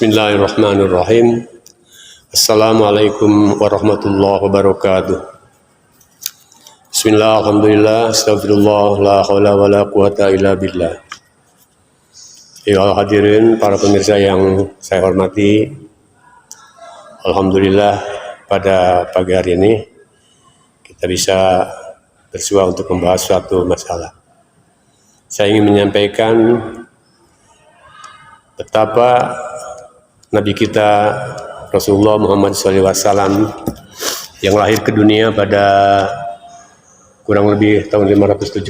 Bismillahirrahmanirrahim. Assalamualaikum warahmatullahi wabarakatuh. Bismillah, alhamdulillah, astagfirullah, la hawla wa la quwata illa billah. Ya hadirin, para pemirsa yang saya hormati, alhamdulillah pada pagi hari ini kita bisa bersua untuk membahas suatu masalah. Saya ingin menyampaikan betapa Nabi kita Rasulullah Muhammad SAW yang lahir ke dunia pada kurang lebih tahun 571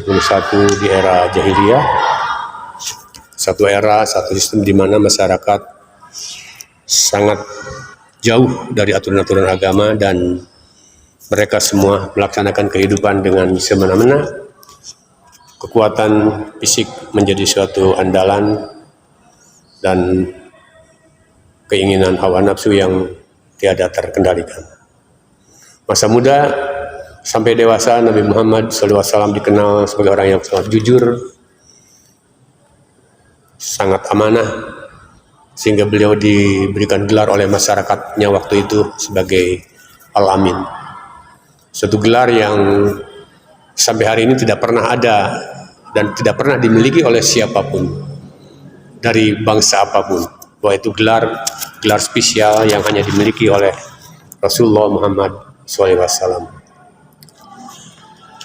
di era jahiliyah, satu era, satu sistem di mana masyarakat sangat jauh dari aturan-aturan agama dan mereka semua melaksanakan kehidupan dengan semena-mena. Kekuatan fisik menjadi suatu andalan dan keinginan hawa nafsu yang tiada terkendalikan. Masa muda sampai dewasa Nabi Muhammad SAW dikenal sebagai orang yang sangat jujur, sangat amanah, sehingga beliau diberikan gelar oleh masyarakatnya waktu itu sebagai Al-Amin. Suatu gelar yang sampai hari ini tidak pernah ada dan tidak pernah dimiliki oleh siapapun dari bangsa apapun. Bahwa itu gelar spesial yang hanya dimiliki oleh Rasulullah Muhammad SAW.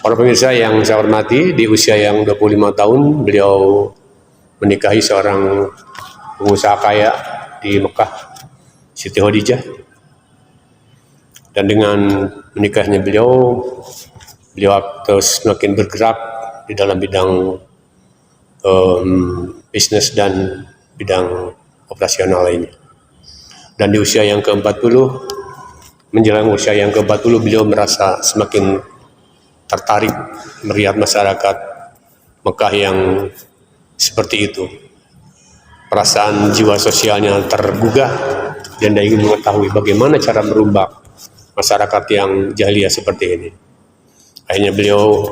Para pemirsa yang saya hormati, di usia yang 25 tahun beliau menikahi seorang pengusaha kaya di Mekah, Siti Khadijah. Dan dengan menikahnya beliau terus semakin bergerak di dalam bidang bisnis dan bidang operasional lainnya. Dan di usia yang ke-40, menjelang usia yang ke-40, beliau merasa semakin tertarik melihat masyarakat Mekah yang seperti itu. Perasaan jiwa sosialnya tergugah dan dia ingin mengetahui bagaimana cara merubah masyarakat yang jahiliyah seperti ini. Akhirnya beliau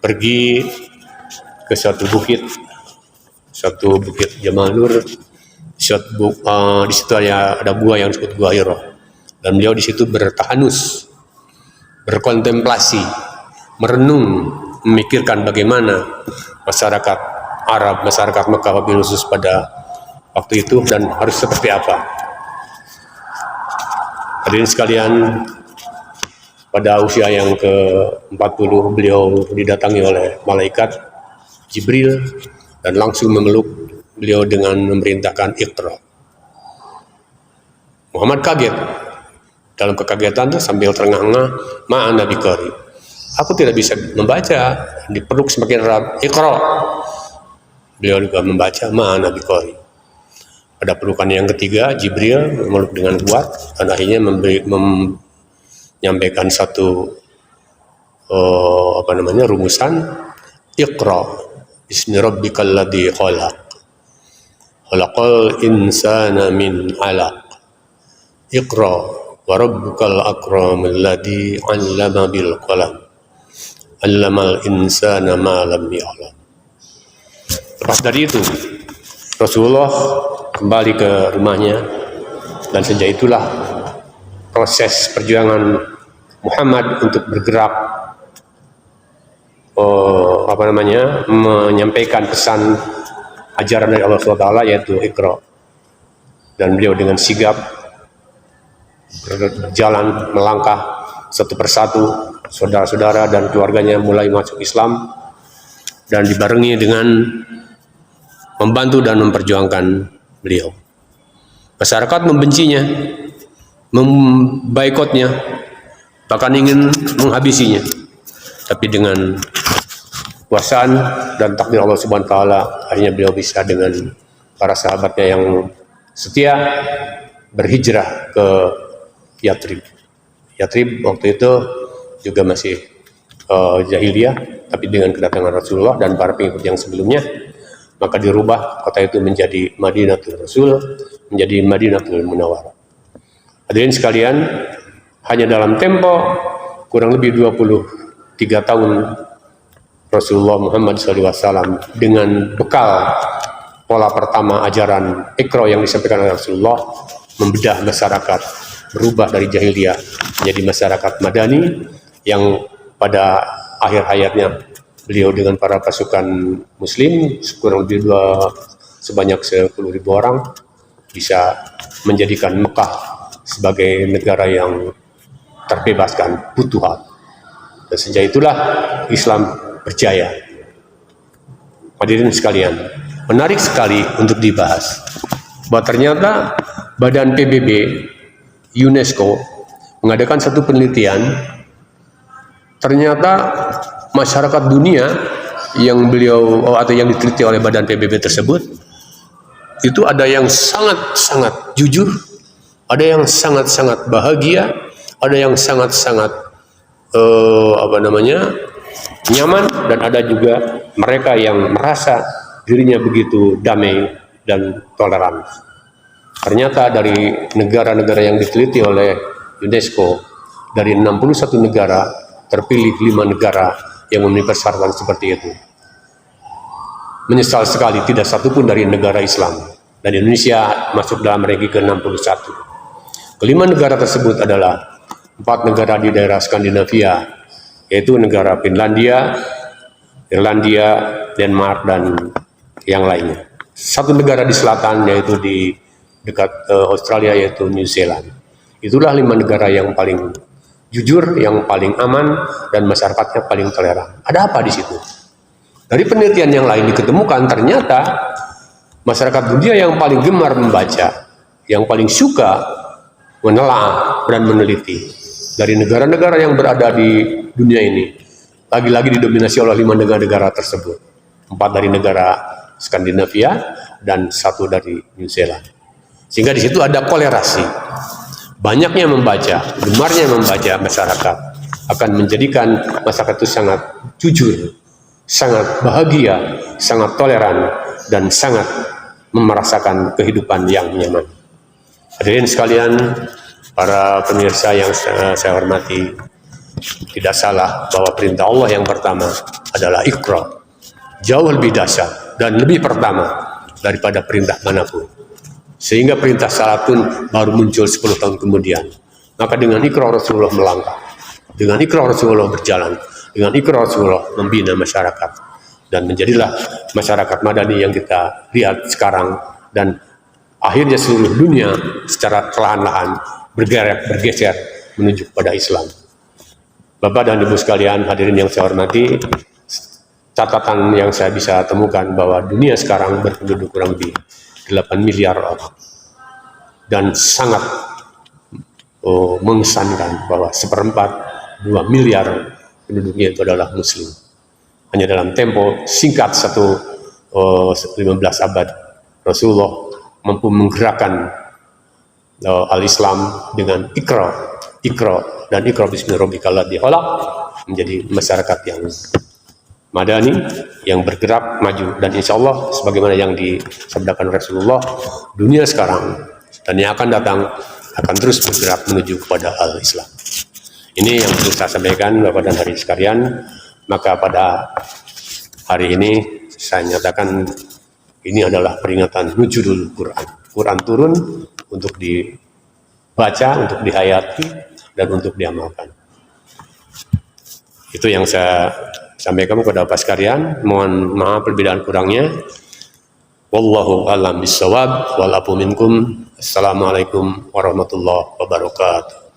pergi ke suatu bukit Jamal Nur. Di situ ada gua yang disebut Gua Hira, dan beliau di situ bertahanus, berkontemplasi, merenung, memikirkan bagaimana masyarakat Arab, masyarakat Mekah wabil khusus pada waktu itu dan harus seperti apa. Hadirin sekalian, pada usia yang ke-40 beliau didatangi oleh malaikat Jibril dan langsung memeluk beliau dengan memerintahkan Iqra. Muhammad kaget. Dalam kekagetan itu sambil terengah-engah, ma'ana biqari. Aku tidak bisa membaca, dipeluk semakin erat. Iqra. Beliau juga membaca ma'ana biqari. Pada pelukan yang ketiga, Jibril memeluk dengan kuat dan akhirnya menyampaikan satu rumusan. Iqra bismi rabbikal ladzi khalaq. Khalaqal insana min 'alaq. Iqra wa rabbukal akramul ladzi 'allama bil qalam. 'Allamal insana ma lam ya'lam. Lepas dari itu, Rasulullah kembali ke rumahnya dan sejak itulah proses perjuangan Muhammad untuk bergerak menyampaikan pesan ajaran dari Allah SWT yaitu Iqra. Dan beliau dengan sigap berjalan melangkah satu persatu, saudara-saudara dan keluarganya mulai masuk Islam dan dibarengi dengan membantu dan memperjuangkan beliau. Masyarakat membencinya, memboikotnya, bahkan ingin menghabisinya. Tapi dengan kuasaan dan takdir Allah Subhanahu wa taala, akhirnya beliau bisa dengan para sahabatnya yang setia berhijrah ke Yathrib. Yathrib waktu itu juga masih jahiliyah, tapi dengan kedatangan Rasulullah dan para pengikut yang sebelumnya, maka dirubah kota itu menjadi Madinatul Rasul, menjadi Madinatul Munawwarah. Hadirin sekalian, hanya dalam tempo kurang lebih 23 tahun Rasulullah Muhammad SAW dengan bekal pola pertama ajaran Iqra yang disampaikan oleh Rasulullah, membedah masyarakat, berubah dari jahiliyah menjadi masyarakat madani yang pada akhir hayatnya beliau dengan para pasukan muslim kurang lebih sebanyak 10.000 orang bisa menjadikan Mekah sebagai negara yang terbebaskan Futuhat. Dan sejak itulah Islam berjaya. Hadirin sekalian, menarik sekali untuk dibahas bahwa ternyata Badan PBB UNESCO mengadakan satu penelitian, ternyata masyarakat dunia yang yang diteliti oleh Badan PBB tersebut itu ada yang sangat-sangat jujur, ada yang sangat-sangat bahagia, ada yang sangat-sangat nyaman, dan ada juga mereka yang merasa dirinya begitu damai dan toleran. Ternyata dari negara-negara yang diteliti oleh UNESCO, dari 61 negara terpilih 5 negara yang memenuhi persyaratan seperti itu. Menyesal sekali tidak satupun dari negara Islam, dan Indonesia masuk dalam ranking ke-61. Kelima negara tersebut adalah 4 negara di daerah Skandinavia, yaitu negara Finlandia, Irlandia, Denmark, dan yang lainnya. 1 negara di selatan, yaitu di dekat Australia, yaitu New Zealand. Itulah 5 negara yang paling jujur, yang paling aman, dan masyarakatnya paling toleran. Ada apa di situ? Dari penelitian yang lain diketemukan ternyata masyarakat dunia yang paling gemar membaca, yang paling suka menelaah dan meneliti dari negara-negara yang berada di dunia ini, lagi-lagi didominasi oleh 5 negara tersebut. 4 dari negara Skandinavia dan 1 dari New Zealand. Sehingga di situ ada kolerasi. Banyaknya membaca, gemarnya membaca masyarakat akan menjadikan masyarakat itu sangat jujur, sangat bahagia, sangat toleran, dan sangat merasakan kehidupan yang nyaman. Hadirin sekalian, para pemirsa yang saya hormati, tidak salah bahwa perintah Allah yang pertama adalah Iqra, jauh lebih dahsyat dan lebih pertama daripada perintah manapun. Sehingga perintah salat pun baru muncul 10 tahun kemudian. Maka dengan Iqra Rasulullah melangkah, dengan Iqra Rasulullah berjalan, dengan Iqra Rasulullah membina masyarakat, dan menjadilah masyarakat madani yang kita lihat sekarang, dan akhirnya seluruh dunia secara perlahan-lahan bergeser menuju kepada Islam. Bapak dan Ibu sekalian, hadirin yang saya hormati, catatan yang saya bisa temukan bahwa dunia sekarang berpenduduk kurang lebih 8 miliar orang, dan sangat mengesankan bahwa 1/4, 2 miliar penduduknya itu adalah Muslim. Hanya dalam tempo singkat 15 abad, Rasulullah mampu menggerakkan al-Islam dengan Iqra, dan Iqra bismi rabbikal ladzi khalaq menjadi masyarakat yang madani, yang bergerak maju, dan insya Allah sebagaimana yang disabdakan Rasulullah, dunia sekarang dan yang akan datang akan terus bergerak menuju kepada al-Islam. Ini yang perlu saya sampaikan Bapak dan hadirin sekalian. Maka pada hari ini saya nyatakan ini adalah peringatan nuzulul Quran. Quran turun untuk dibaca, untuk dihayati, dan untuk diamalkan. Itu yang saya sampaikan kepada Bapak sekalian. Mohon maaf perbedaan kurangnya. Wallahu a'lam bishawab wal afu minkum. Assalamualaikum warahmatullahi wabarakatuh.